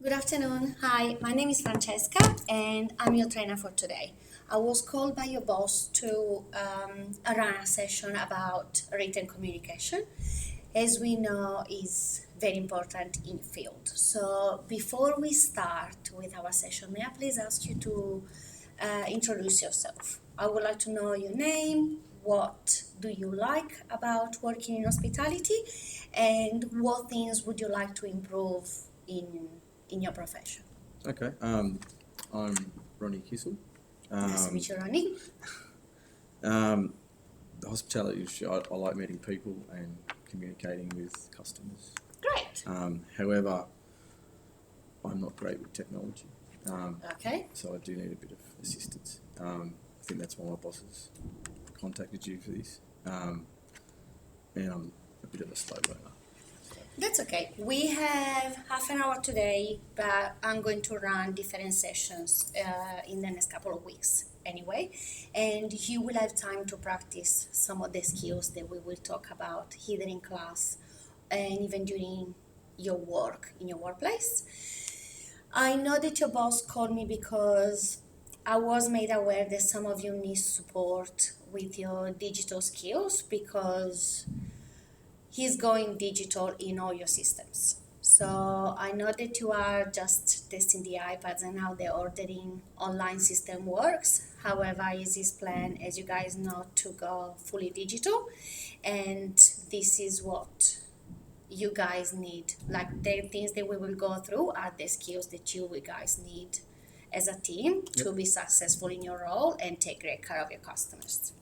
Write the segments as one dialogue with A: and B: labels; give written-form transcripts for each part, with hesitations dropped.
A: Good afternoon. Hi, my name is Francesca and I'm your trainer for today. I was called by your boss to run a session about written communication, as we know is very important in field. So before we start with our session, may I please ask you to introduce yourself? I would like to know your name, what do you like about working in hospitality, and what things would you like to improve in your profession.
B: Okay, I'm Ronnie Kissel.
A: Nice to meet you, Ronnie.
B: The hospitality industry, I like meeting people and communicating with customers.
A: Great.
B: However, I'm not great with technology.
A: Okay.
B: So I do need a bit of assistance. I think that's why my bosses contacted you for this. And I'm a bit of a slow learner.
A: That's okay. We have half an hour today, but I'm going to run different sessions in the next couple of weeks anyway. And you will have time to practice some of the skills that we will talk about either in class and even during your work in your workplace. I know that your boss called me because I was made aware that some of you need support with your digital skills because he's going digital in all your systems. So I know that you are just testing the iPads and how the ordering online system works. However, is his plan, as you guys know, to go fully digital. And this is what you guys need. Like the things that we will go through are the skills that you guys need as a team to be successful in your role and take great care of your customers.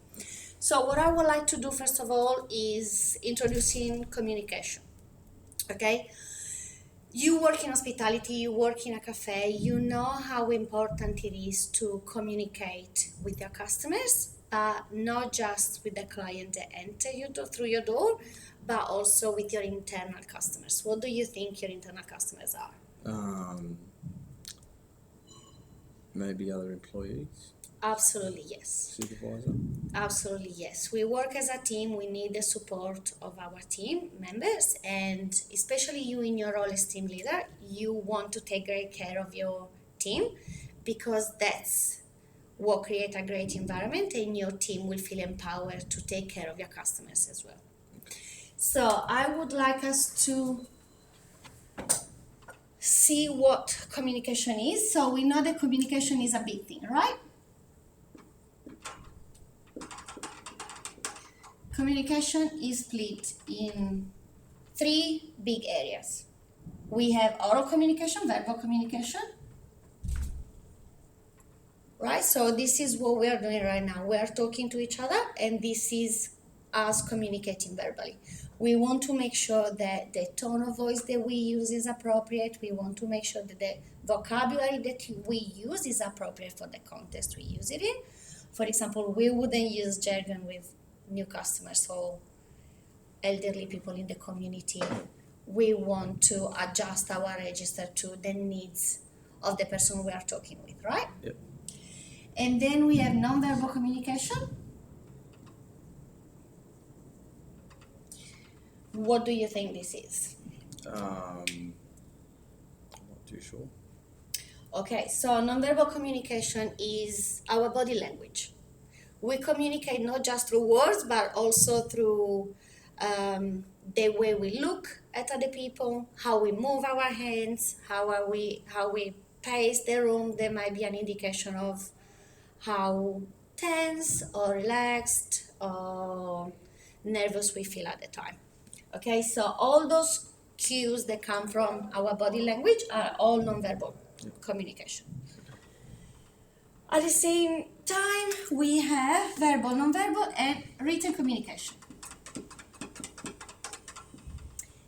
A: So what I would like to do first of all is introducing communication. Okay? You work in hospitality, you work in a cafe, you know how important it is to communicate with your customers, not just with the client that enter you through your door, but also with your internal customers. What do you think your internal customers are?
B: Maybe other employees.
A: Absolutely, yes.
B: Supervisor.
A: Absolutely, yes. We work as a team. We need the support of our team members, and especially you in your role as team leader, you want to take great care of your team because that's what creates a great environment, and your team will feel empowered to take care of your customers as well. So I would like us to see what communication is. So we know that communication is a big thing, right? Communication is split in three big areas. We have oral communication, verbal communication, right? So this is what we are doing right now. We are talking to each other, and this is us communicating verbally. We want to make sure that the tone of voice that we use is appropriate. We want to make sure that the vocabulary that we use is appropriate for the context we use it in. For example, we wouldn't use jargon with new customers or elderly people in the community. We want to adjust our register to the needs of the person we are talking with, right?
B: Yep.
A: And then we have nonverbal communication. What do you think this is?
B: I'm not too sure.
A: Okay, so nonverbal communication is our body language. We communicate not just through words, but also through the way we look at other people, how we move our hands, how we pace the room. There might be an indication of how tense or relaxed or nervous we feel at the time. Okay, so all those cues that come from our body language are all nonverbal communication. At the same time, we have verbal, nonverbal, and written communication.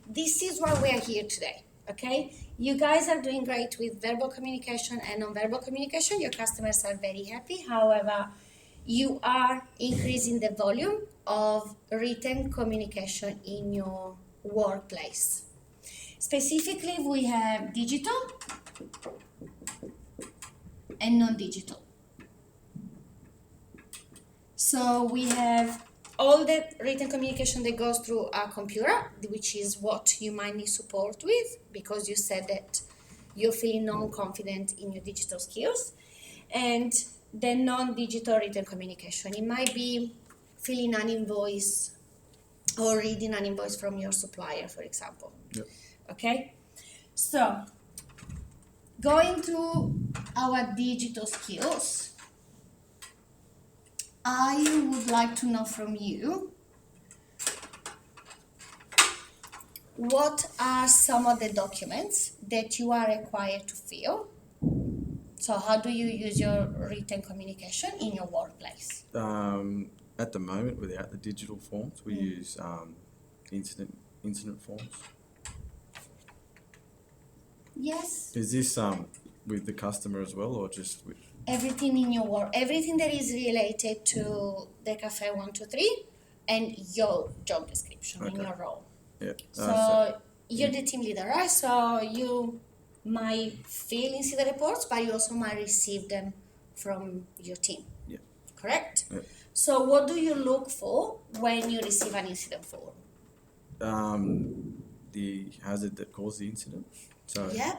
A: This is why we are here today, okay? You guys are doing great with verbal communication and nonverbal communication. Your customers are very happy. However, you are increasing the volume of written communication in your workplace. Specifically, we have digital and non-digital. So we have all the written communication that goes through a computer, which is what you might need support with, because you said that you're feeling non-confident in your digital skills. And the non-digital written communication, it might be filling an invoice or reading an invoice from your supplier, for example.
B: Yep.
A: Okay, so going through our digital skills, I would like to know from you, what are some of the documents that you are required to fill? So how do you use your written communication in your workplace?
B: At the moment, without the digital forms, we use incident forms.
A: Yes.
B: Is this with the customer as well, or just with?
A: Everything in your work, everything that is related to the Cafe 123 and your job description in
B: Okay.
A: your role.
B: Yeah.
A: So you're the team leader, right? So you might fill incident reports, but you also might receive them from your team.
B: Yeah.
A: Correct?
B: Yeah.
A: So what do you look for when you receive an incident form?
B: The hazard that caused the incident. So
A: Yeah.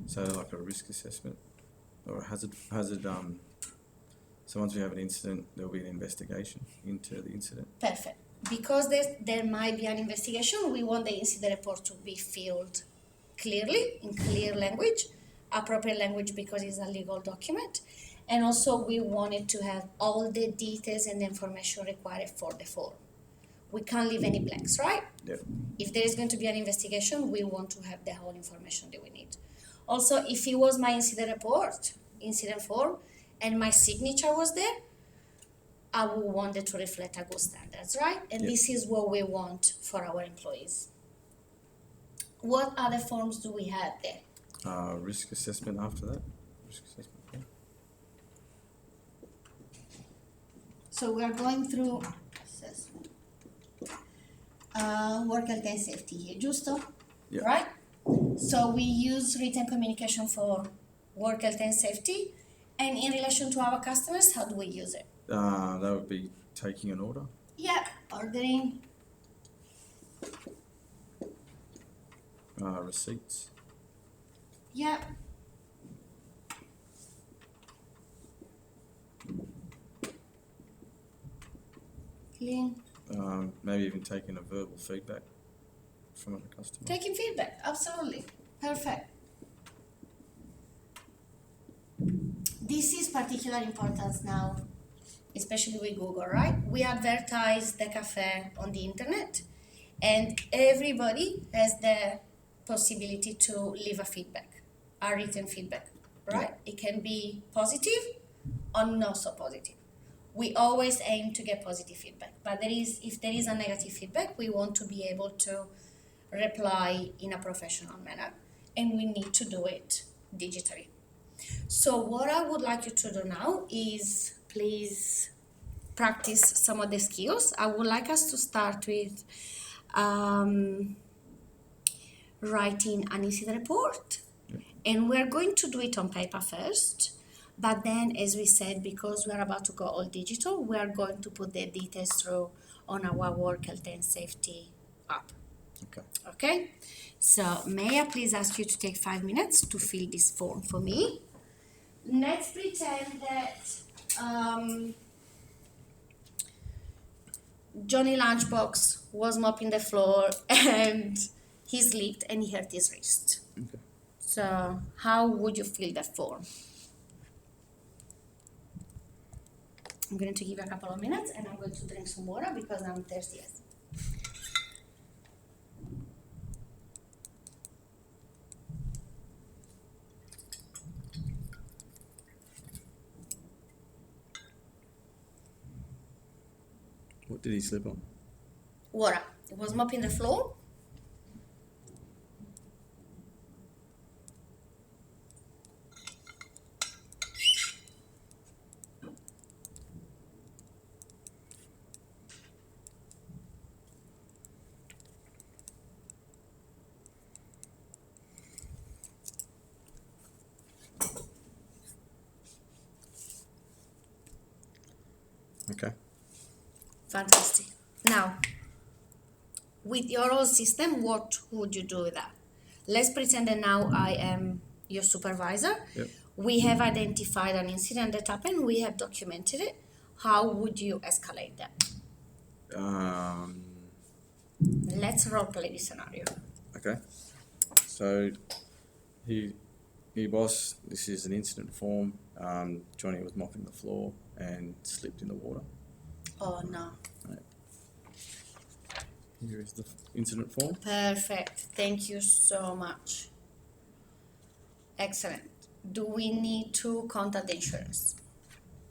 B: So like a risk assessment or a hazard. So once we have an incident, there will be an investigation into the incident.
A: Perfect. Because there might be an investigation, we want the incident report to be filled clearly, in clear language, appropriate language because it's a legal document. And also we wanted to have all the details and the information required for the form. We can't leave any blanks, right?
B: Yep.
A: If there is going to be an investigation, we want to have the whole information that we need. Also, if it was my incident form, and my signature was there, I would want it to reflect a good standards, right? And
B: Yep.
A: this is what we want for our employees. What other forms do we have there?
B: Risk assessment after that. Risk assessment form.
A: So we are going through assessment. Work health and safety here, giusto?
B: Yep.
A: Right? So we use written communication for work health and safety. And in relation to our customers, how do we use it?
B: That would be taking an order.
A: Yeah, ordering.
B: Receipts.
A: Yeah. Clean.
B: Maybe even taking a verbal feedback from a customer.
A: Taking feedback, absolutely. Perfect. This is particular importance now, especially with Google, right? We advertise the cafe on the internet, and everybody has the possibility to leave a feedback, a written feedback, right? It can be positive or not so positive. We always aim to get positive feedback, but if there is a negative feedback, we want to be able to reply in a professional manner, and we need to do it digitally. So what I would like you to do now is please practice some of the skills. I would like us to start with writing an incident report. And we're going to do it on paper first. But then, as we said, because we're about to go all digital, we are going to put the details through on our work health and safety app.
B: Okay.
A: Okay? So may I please ask you to take 5 minutes to fill this form for me? Let's pretend that Johnny Lunchbox was mopping the floor and he slipped and he hurt his wrist.
B: Okay.
A: So how would you fill that form? I'm going to give you a couple of minutes and I'm going to drink some water because I'm thirsty.
B: What did he slip on?
A: Water. It was mopping the floor.
B: Okay.
A: Fantastic. Now, with your old system, what would you do with that? let's pretend that now I am your supervisor.
B: Yep.
A: We have identified an incident that happened. We have documented it. How would you escalate that? Let's role play this scenario.
B: Okay. So, he boss, this is an incident form. Johnny was mopping the floor and slipped in the water.
A: Oh no.
B: Here is the incident form.
A: Perfect. Thank you so much. Excellent. Do we need to contact the insurance?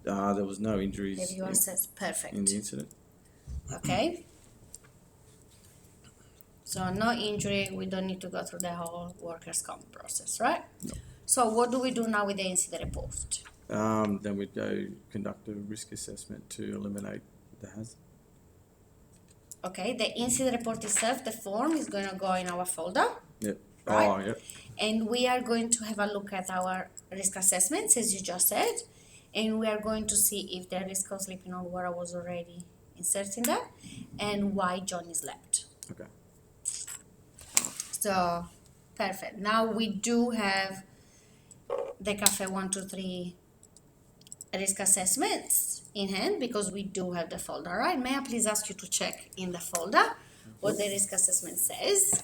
B: There was no injuries
A: Have you assessed? Perfect.
B: in the incident.
A: Okay. So no injury, we don't need to go through the whole workers' comp process, right?
B: No.
A: So what do we do now with the incident report?
B: Then we'd go conduct a risk assessment to eliminate the hazard.
A: Okay, the incident report itself, the form is going to go in our folder,
B: Yep.
A: Right.
B: Oh, yep.
A: and we are going to have a look at our risk assessments, as you just said, and we are going to see if the risk of sleeping on water was already inserted in that, and why Johnny slept.
B: Okay.
A: So, perfect. Now we do have the Cafe 123 risk assessments in hand because we do have the folder, right? May I please ask you to check in the folder what the risk assessment says?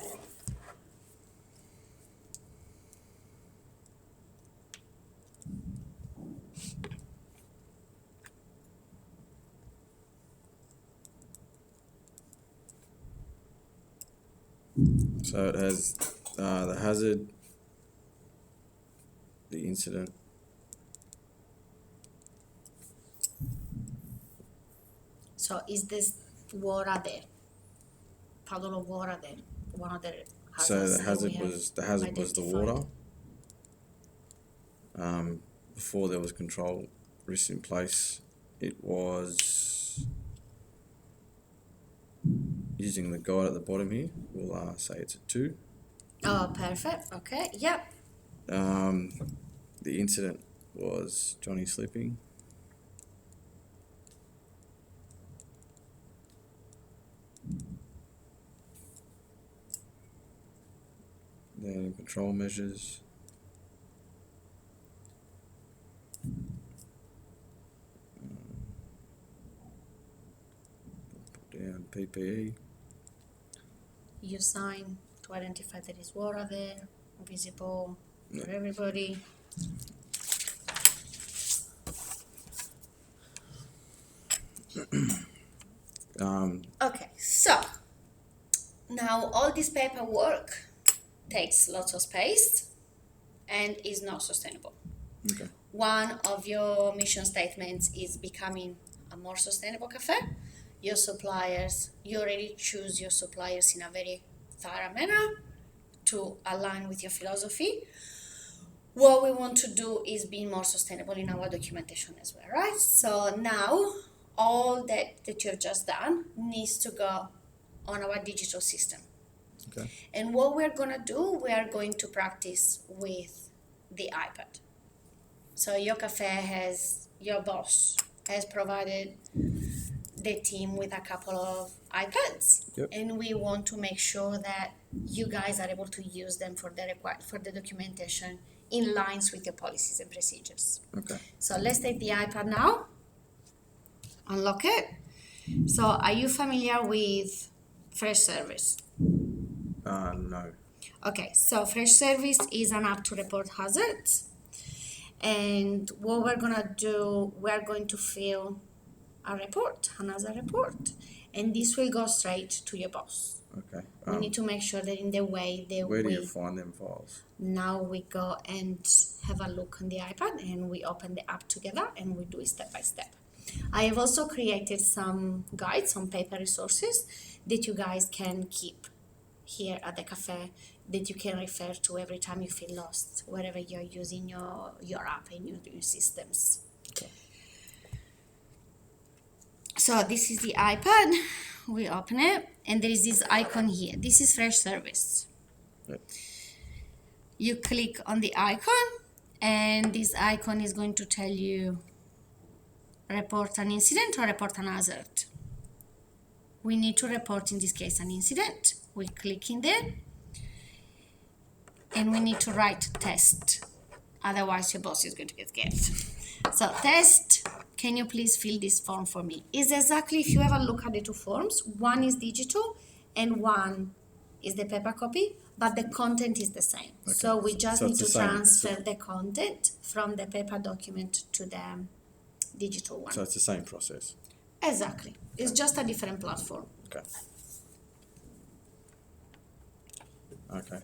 B: So it has the hazard, the incident,
A: So is this water there? Puddle of water there? One of the
B: so
A: hazards
B: the
A: that
B: hazard
A: we have
B: was the
A: identified.
B: water. Before there was control risks in place, it was using the guide at the bottom here. We'll say it's a 2.
A: Oh, perfect. Okay. Yep.
B: The incident was Johnny sleeping. Then control measures. Put down PPE.
A: You sign to identify there is water there, visible for
B: Yeah.
A: everybody. Okay, so now all this paperwork takes lots of space and is not sustainable.
B: Okay.
A: One of your mission statements is becoming a more sustainable cafe. Your suppliers, you already choose your suppliers in a very thorough manner to align with your philosophy. What we want to do is be more sustainable in our documentation as well, right? So now all that you have just done needs to go on our digital system.
B: Okay.
A: And what we're gonna do, we are going to practice with the iPad. So your boss has provided the team with a couple of iPads.
B: Yep.
A: And we want to make sure that you guys are able to use them for the documentation in lines with your policies and procedures.
B: Okay.
A: So let's take the iPad now, unlock it. So are you familiar with Fresh Service?
B: No.
A: Okay, so Fresh Service is an app to report hazards. And what we're gonna do, we're going to fill a report, another report. And this will go straight to your boss.
B: Okay.
A: We need to make sure that in the way that
B: Where do you find them files?
A: now we go and have a look on the iPad and we open the app together and we do it step by step. I have also created some guides, some paper resources that you guys can keep here at the cafe that you can refer to every time you feel lost, wherever you're using your app and your systems.
B: Okay.
A: So this is the iPad. We open it and there is this icon here. This is Fresh Service.
B: Yep.
A: You click on the icon and this icon is going to tell you report an incident or report an hazard. We need to report, in this case, an incident. We click in there and we need to write test. Otherwise, your boss is going to get scared. So test, can you please fill this form for me? Is exactly, if you ever look at the two forms, one is digital and one is the paper copy, but the content is the same.
B: Okay.
A: So we just
B: So
A: need
B: it's
A: to
B: the same.
A: transfer the content from the paper document to the digital one.
B: So it's the same process.
A: Exactly. It's just a different platform.
B: Okay. Okay.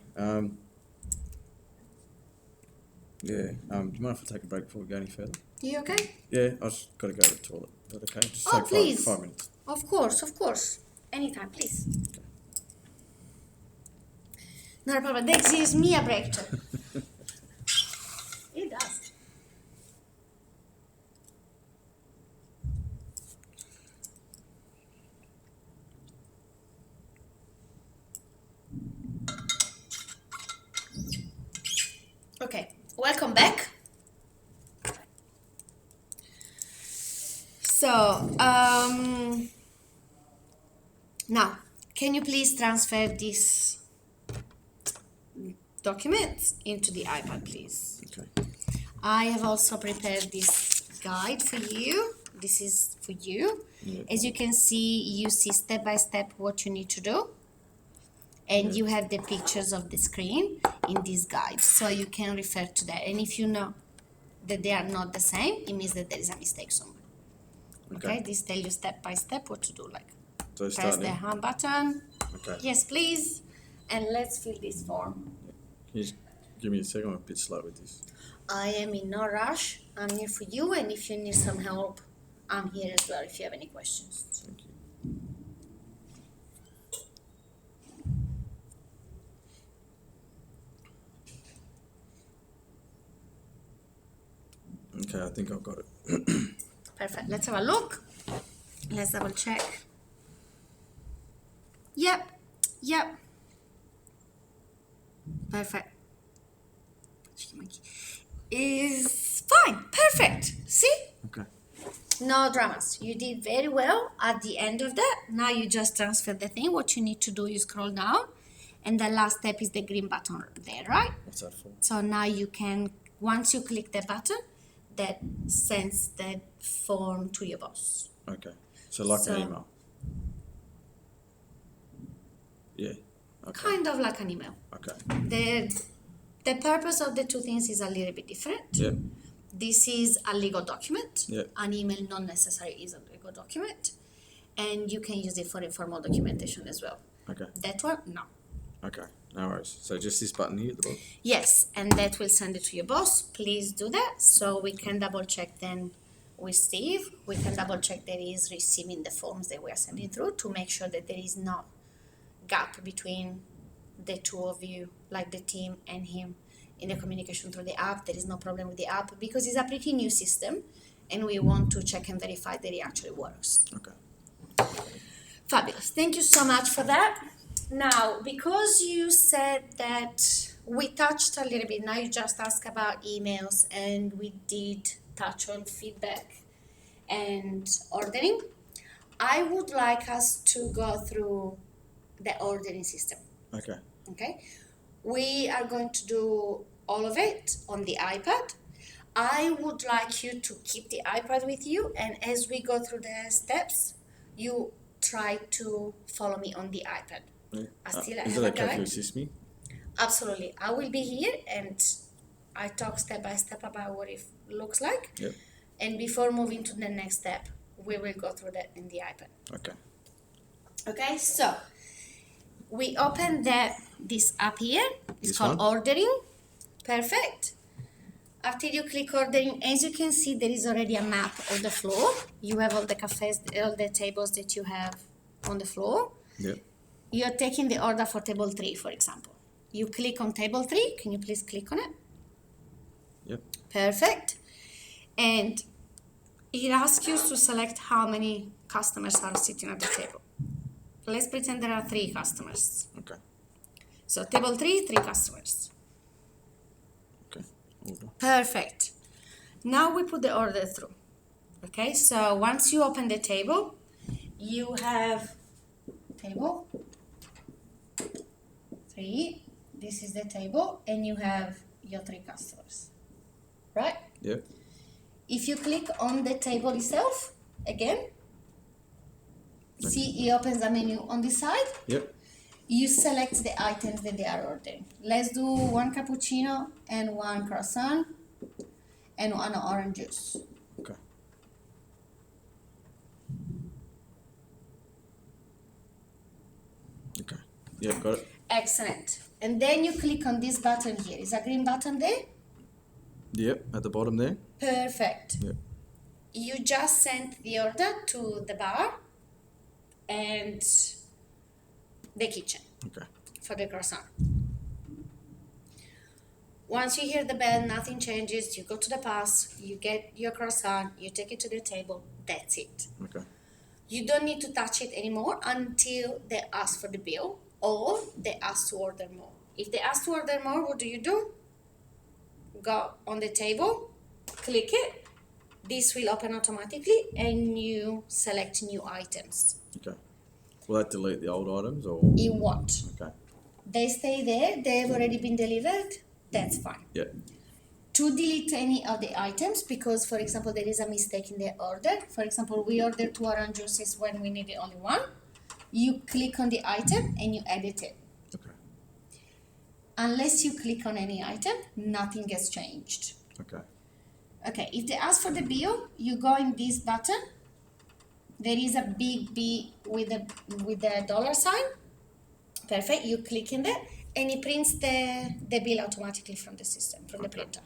B: Yeah. Do you mind if I take a break before we go any further?
A: You okay?
B: Yeah, I just got to go to the toilet. Is that okay? Just
A: Oh,
B: take
A: please.
B: 5 minutes.
A: Of course. Anytime, please.
B: Okay.
A: Not a problem. That gives me a break too. It does. Okay, welcome back. So, now, can you please transfer this document into the iPad, please?
B: Okay.
A: I have also prepared this guide for you. This is for you.
B: Yeah.
A: As you can see, you see step by step what you need to do. And you have the pictures of the screen in this guide. So you can refer to that. And if you know that they are not the same, it means that there is a mistake somewhere. Okay, this tells you step by step what to do. Like
B: So
A: press
B: start
A: the
B: now.
A: home button.
B: Okay.
A: Yes, please. And let's fill this form.
B: Can you just give me a second? I'm a bit slow with this.
A: I am in no rush. I'm here for you, and if you need some help, I'm here as well if you have any questions.
B: Thank you. Okay, I think I've got it.
A: Perfect. Let's have a look. Let's double check. Yep. Perfect. Is fine. Perfect. See?
B: Okay.
A: No dramas. You did very well at the end of that. Now you just transfer the thing. What you need to do is scroll down, and the last step is the green button there, right?
B: What's that for?
A: So now you can, once you click the button, that sends the form to your boss.
B: Okay. So like
A: So-
B: an email. Yeah. Okay.
A: Kind of like an email.
B: Okay.
A: The purpose of the two things is a little bit different.
B: Yeah.
A: This is a legal document.
B: Yeah.
A: An email not necessarily is a legal document. And you can use it for informal documentation as well.
B: Okay.
A: That one, no.
B: Okay. No worries. So just this button here at the bottom.
A: Yes, and that will send it to your boss. Please do that so we can double check then with Steve. We can double check that he is receiving the forms that we are sending through to make sure that there is no gap between the two of you, like the team and him, in the communication through the app. There is no problem with the app because it's a pretty new system and we want to check and verify that it actually works.
B: Okay.
A: Fabulous. Thank you so much for that. Now, because you said that we touched a little bit, now you just asked about emails and we did touch on feedback and ordering. I would like us to go through the ordering system.
B: Okay.
A: Okay, we are going to do all of it on the iPad. I would like you to keep the iPad with you, and as we go through the steps, you try to follow me on the iPad.
B: Yeah.
A: I still
B: Is
A: have
B: it
A: a
B: okay if
A: guide.
B: you assist me?
A: Absolutely, I will be here, and I talk step by step about what it looks like.
B: Yep.
A: And before moving to the next step, we will go through that in the iPad.
B: Okay.
A: Okay, so we open this app here. It's
B: This
A: called
B: one?
A: ordering. Perfect. After you click ordering, as you can see, there is already a map of the floor. You have all the cafes, all the tables that you have on the floor.
B: Yep.
A: You're taking the order for table 3, for example. You click on table 3. Can you please click on it?
B: Yep.
A: Perfect. And it asks you to select how many customers are sitting at the table. Let's pretend there are 3 customers.
B: Okay.
A: So table 3, 3 customers.
B: Okay. Order.
A: Perfect. Now we put the order through. Okay, so once you open the table, you have table 3, this is the table, and you have your 3 customers, right?
B: Yep.
A: If you click on the table itself, again, see it opens a menu on this side.
B: Yep.
A: You select the items that they are ordering. Let's do 1 cappuccino and 1 croissant and 1 orange juice.
B: Okay. Okay. Yep, got it.
A: Excellent. And then you click on this button here. Is a green button there?
B: Yep, at the bottom there.
A: Perfect.
B: Yep.
A: You just sent the order to the bar and the kitchen
B: Okay.
A: for the croissant. Once you hear the bell, nothing changes. You go to the pass, you get your croissant, you take it to the table. That's it.
B: Okay.
A: You don't need to touch it anymore until they ask for the bill or they ask to order more. If they ask to order more, what do? Go on the table, click it. This will open automatically and you select new items.
B: Okay. Will that delete the old items or?
A: It won't.
B: Okay.
A: They stay there, they've already been delivered, that's fine.
B: Yep.
A: To delete any of the items, because for example there is a mistake in the order, for example we ordered 2 orange juices when we needed only 1, you click on the item and you edit it.
B: Okay.
A: Unless you click on any item, nothing gets changed.
B: Okay.
A: Okay, if they ask for the bill, you go in this button. There is a big B with the dollar sign. Perfect. You click in there, and it prints the bill automatically from the system, from the printer.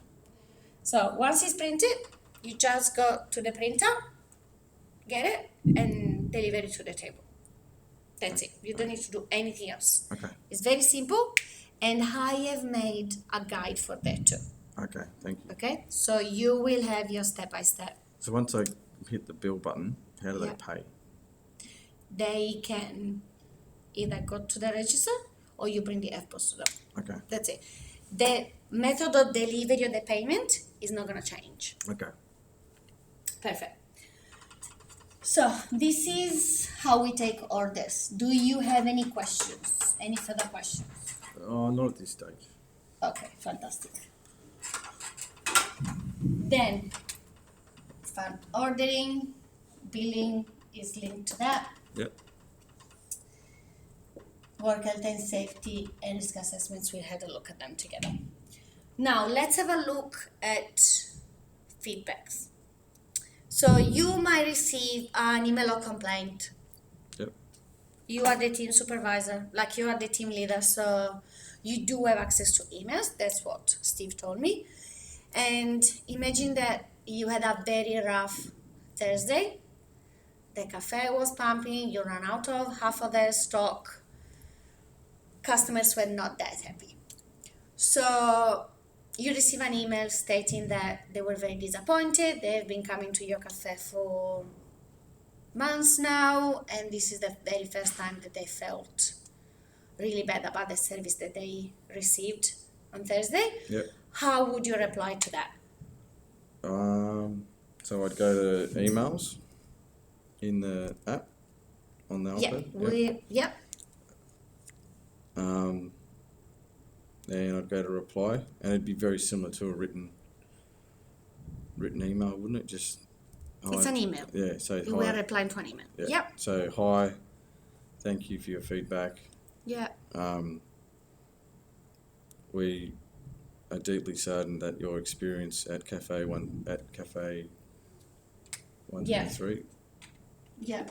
A: So once it's printed, you just go to the printer, get it, and deliver it to the table. That's it. You don't need to do anything else.
B: Okay.
A: It's very simple, and I have made a guide for that too.
B: Okay. Thank you.
A: Okay, so you will have your step by step.
B: So once I hit the bill button, how do
A: Yeah.
B: they pay?
A: They can either go to the register or you bring the FPOS to them.
B: Okay.
A: That's it. The method of delivery of the payment is not going to change.
B: Okay.
A: Perfect. So this is how we take orders. Do you have any questions? Any further questions?
B: Oh, not at this stage.
A: Okay, fantastic. Then, fund ordering, billing is linked to that.
B: Yep.
A: Work health and safety and risk assessments, we'll have a look at them together. Now, let's have a look at feedbacks. So you might receive an email or complaint.
B: Yep.
A: You are the team supervisor, like you are the team leader, so you do have access to emails. That's what Steve told me. And imagine that you had a very rough Thursday. The cafe was pumping, you ran out of half of their stock. Customers were not that happy. So you receive an email stating that they were very disappointed. They've been coming to your cafe for months now, and this is the very first time that they felt really bad about the service that they received on Thursday.
B: Yep.
A: How would you reply to that?
B: So I'd go to emails in the app on the iPad.
A: Yep.
B: Then I'd go to reply, and it'd be very similar to a written email, wouldn't it? Just
A: It's an email.
B: Yeah. So
A: You
B: hi.
A: were replying to an email.
B: Yeah.
A: Yep.
B: So hi, thank you for your feedback.
A: Yeah.
B: We are deeply saddened that your experience at Cafe 123.
A: Yeah.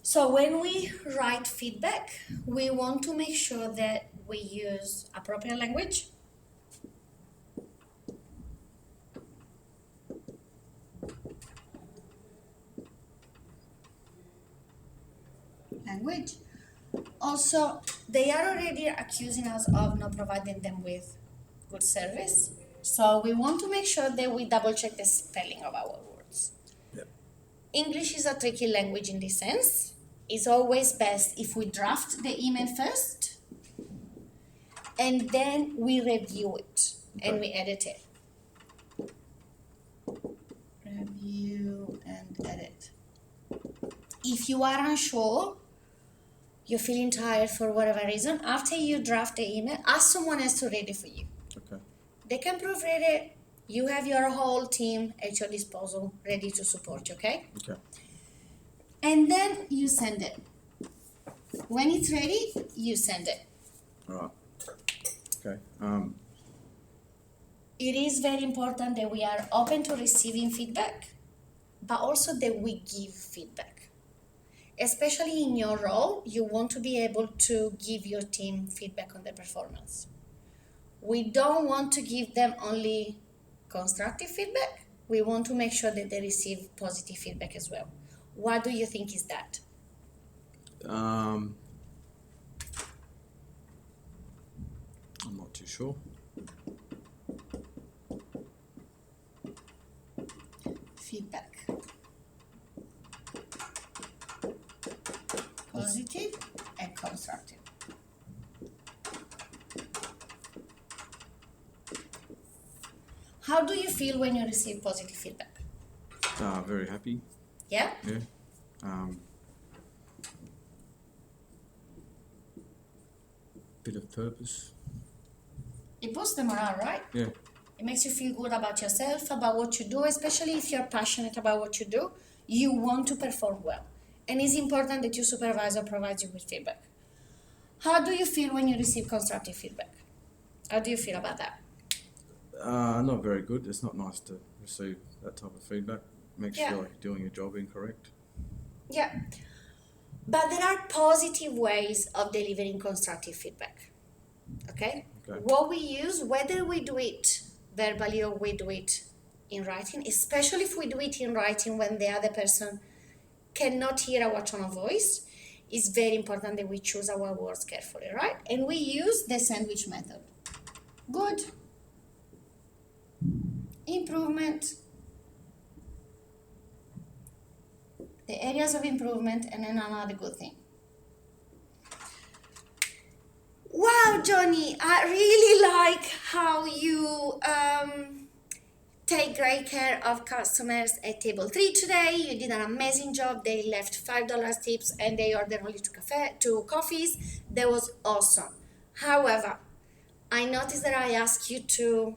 A: So when we write feedback, we want to make sure that we use appropriate language. Also, they are already accusing us of not providing them with good service. So we want to make sure that we double check the spelling of our words.
B: Yep.
A: English is a tricky language in this sense. It's always best if we draft the email first and then we review it and we edit it. Review and edit. If you are unsure, you're feeling tired for whatever reason, after you draft the email, ask someone else to read it for you.
B: Okay.
A: They can proofread it. You have your whole team at your disposal, ready to support you, okay?
B: Okay.
A: And then you send it. When it's ready, you send it.
B: All right. Okay.
A: It is very important that we are open to receiving feedback, but also that we give feedback. Especially in your role, you want to be able to give your team feedback on their performance. We don't want to give them only constructive feedback. We want to make sure that they receive positive feedback as well. What do you think is that?
B: I'm not too sure.
A: Feedback. Positive and constructive. How do you feel when you receive positive feedback?
B: Very happy.
A: Yeah?
B: Yeah. Bit of purpose.
A: It boosts the morale, right?
B: Yeah.
A: It makes you feel good about yourself, about what you do, especially if you're passionate about what you do. You want to perform well. And it's important that your supervisor provides you with feedback. How do you feel when you receive constructive feedback? How do you feel about that?
B: Not very good. It's not nice to receive that type of feedback. Makes you
A: Yeah.
B: feel like you're doing your job incorrect.
A: Yeah. But there are positive ways of delivering constructive feedback. Okay?
B: Okay.
A: What we use, whether we do it verbally or we do it in writing, especially if we do it in writing when the other person cannot hear our tone of voice, it's very important that we choose our words carefully, right? And we use the sandwich method. Good. Improvement. The areas of improvement, and then another good thing. Wow, Johnny, I really like how you take great care of customers at table 3 today. You did an amazing job. They left $5 tips and they ordered only two coffees. That was awesome. However, I noticed that I asked you to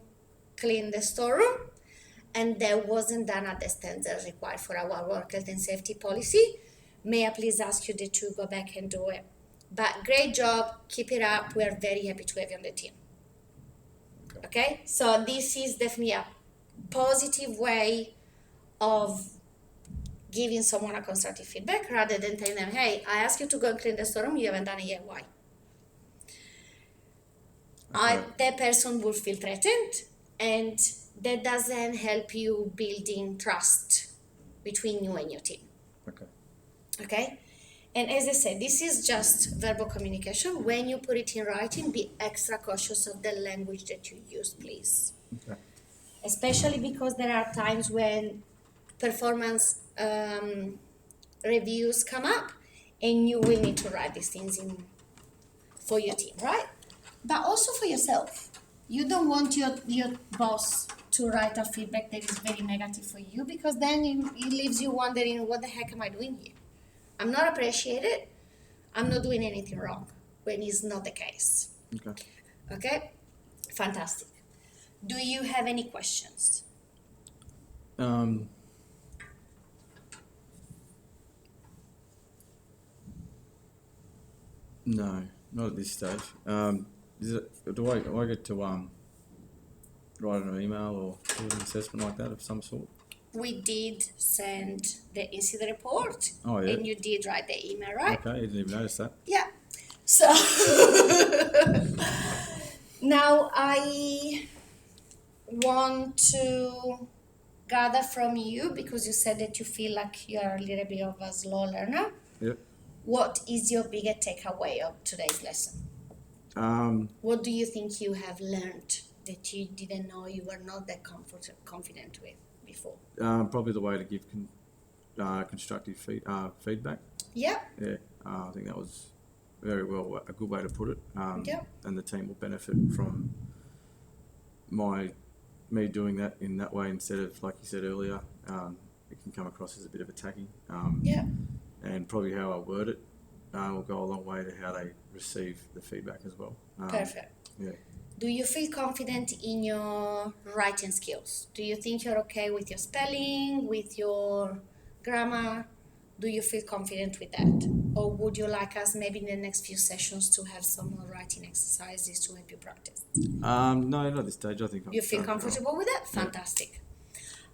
A: clean the storeroom, and that wasn't done at the standards required for our work health and safety policy. May I please ask you to go back and do it? But great job, keep it up. We are very happy to have you on the team. Okay, so this is definitely a positive way of giving someone a constructive feedback rather than telling them, hey, I asked you to go and clean the storeroom, you haven't done it yet, why?
B: Okay.
A: That person will feel threatened, and that doesn't help you building trust between you and your team.
B: Okay.
A: Okay? And as I said, this is just verbal communication. When you put it in writing, be extra cautious of the language that you use, please.
B: Okay.
A: Especially because there are times when performance reviews come up and you will need to write these things in for your team, right? But also for yourself. You don't want your boss to write a feedback that is very negative for you, because then it leaves you wondering, what the heck am I doing here? I'm not appreciated. I'm not doing anything wrong, when it's not the case.
B: Okay.
A: Okay? Fantastic. Do you have any questions?
B: No, not at this stage. Do I get to write an email or do an assessment like that of some sort?
A: We did send the incident report,
B: Oh, yeah.
A: and you did write the email, right?
B: Okay, I didn't even notice that.
A: Yeah. So now I want to gather from you, because you said that you feel like you're a little bit of a slow learner.
B: Yep.
A: What is your biggest takeaway of today's lesson? What do you think you have learned that you didn't know you were not that confident with before?
B: Probably the way to give constructive feedback.
A: Yeah.
B: Yeah, I think that was very well a good way to put it.
A: Yeah.
B: And the team will benefit from me doing that in that way instead of, like you said earlier, it can come across as a bit of attacking.
A: Yeah.
B: And probably how I word it will go a long way to how they receive the feedback as well.
A: Perfect.
B: Yeah.
A: Do you feel confident in your writing skills? Do you think you're okay with your spelling, with your grammar? Do you feel confident with that? Or would you like us maybe in the next few sessions to have some more writing exercises to help you practice?
B: No, not at this stage. I think I'm
A: You feel
B: going well.
A: comfortable with that?
B: Yeah.
A: Fantastic.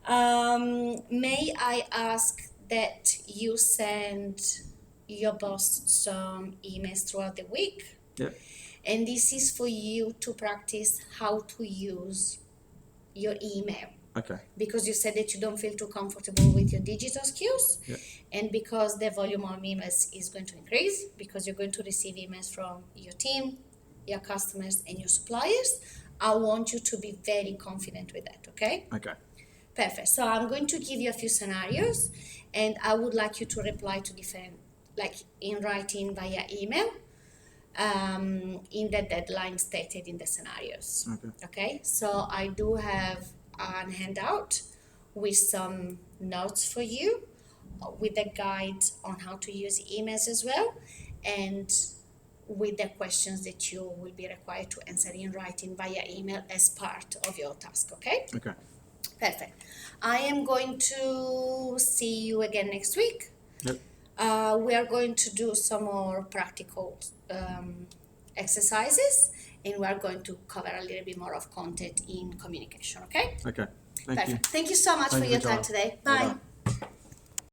A: May I ask that you send your boss some emails throughout the week?
B: Yeah.
A: And this is for you to practice how to use your email.
B: Okay.
A: Because you said that you don't feel too comfortable with your digital skills.
B: Yeah.
A: And because the volume of emails is going to increase, because you're going to receive emails from your team, your customers, and your suppliers, I want you to be very confident with that, okay?
B: Okay.
A: Perfect. So I'm going to give you a few scenarios, and I would like you to reply to different, like in writing via email, in the deadline stated in the scenarios.
B: Okay.
A: Okay. So I do have a handout with some notes for you, with a guide on how to use emails as well, and with the questions that you will be required to answer in writing via email as part of your task. Okay.
B: Okay.
A: Perfect. I am going to see you again next week.
B: Yep.
A: We are going to do some more practical exercises, and we are going to cover a little bit more of content in communication, okay?
B: Okay. Thank you.
A: Perfect. Thank you so much
B: Thank
A: for
B: you
A: your
B: for
A: time
B: your
A: today.
B: Well
A: Bye.
B: done.